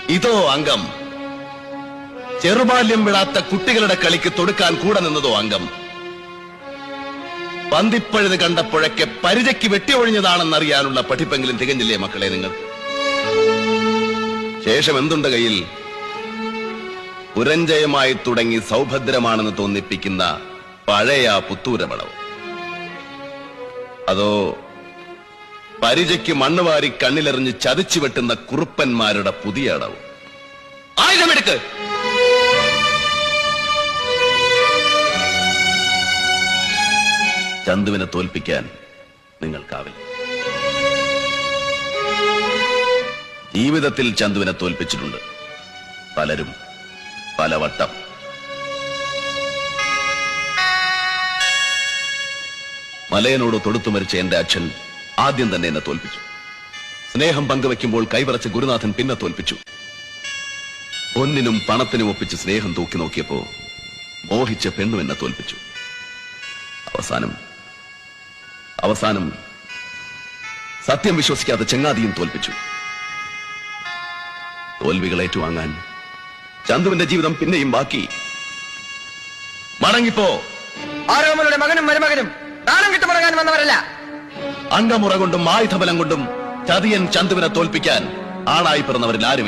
ഇതോ അംഗം. ചെറുബാല്യം വിടാത്ത കുട്ടികളുടെ കളിക്ക് തൊടുക്കാൻ കൂടെ നിന്നതോ അംഗം. പന്തിപ്പഴുത് കണ്ടപ്പോഴൊക്കെ പരിചയ്ക്ക് വെട്ടിയൊഴിഞ്ഞതാണെന്നറിയാനുള്ള പഠിപ്പെങ്കിലും തികഞ്ഞില്ലേ മക്കളെ നിങ്ങൾ? ശേഷം എന്തുണ്ട് കയ്യിൽ? പുരഞ്ജയമായി തുടങ്ങി സൗഭദ്രമാണെന്ന് തോന്നിപ്പിക്കുന്ന പഴയ പുത്തൂരമളവ്. അതോ പരിചയ്ക്ക് മണ്ണുവാരി കണ്ണിലെറിഞ്ഞ് ചതിച്ചു വെട്ടുന്ന കുറുപ്പന്മാരുടെ പുതിയ അടവ്? ആയുധമെടുക്ക്. ചന്തുവിനെ തോൽപ്പിക്കാൻ നിങ്ങൾക്കാവില്ല. ജീവിതത്തിൽ ചന്തുവിനെ തോൽപ്പിച്ചിട്ടുണ്ട് പലരും പലവട്ടം. മലയനോട് തൊടുത്തു മരിച്ച എന്റെ അച്ഛൻ ആദ്യം തന്നെ എന്നെ തോൽപ്പിച്ചു. സ്നേഹം പങ്കുവെക്കുമ്പോൾ കൈവറച്ച ഗുരുനാഥൻ പിന്നെ തോൽപ്പിച്ചു. പൊന്നിനും പണത്തിനും ഒപ്പിച്ച് സ്നേഹം തൂക്കി നോക്കിയപ്പോ മോഹിച്ച പെണ്ണു എന്നെ തോൽപ്പിച്ചു. അവസാനം സത്യം വിശ്വസിക്കാത്ത ചെങ്ങാതിയും തോൽപ്പിച്ചു. തോൽവികൾ ഏറ്റുവാങ്ങാൻ ചന്തുവിന്റെ ജീവിതം പിന്നെയും ബാക്കി. മടങ്ങിപ്പോ. ആരോമലുടെ മകനും മരുമകനും താളം കിട്ടു മടങ്ങാൻ വന്നവരല്ല. അംഗമുറ കൊണ്ടും ആയുധബലം കൊണ്ടും ചതിയൻ ചന്തുവിനെ തോൽപ്പിക്കാൻ ആണായി പിറന്നവരിൽ ആരുമില്ല.